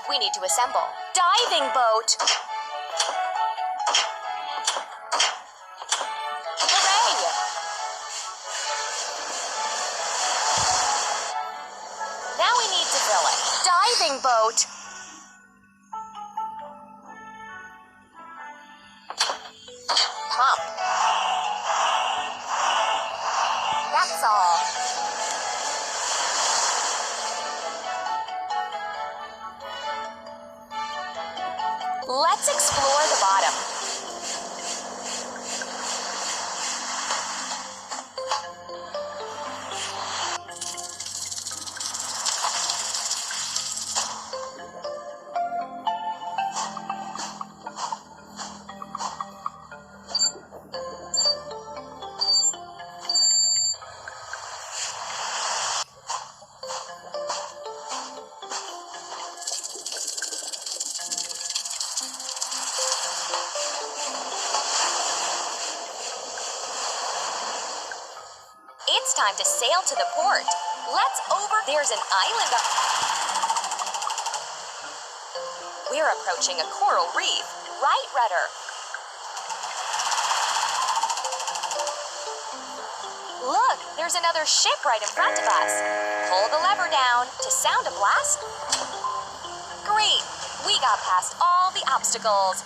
We need to assemble. Diving boat! Hooray! Now we need to fill it. Diving boat! Pump. That's all. Let's explore the bottom. It's time to sail to the port. There's an island up. We're approaching a coral reef. Right, rudder. Look, there's another ship right in front of us. Pull the lever down to sound a blast. Great, we got past all the obstacles.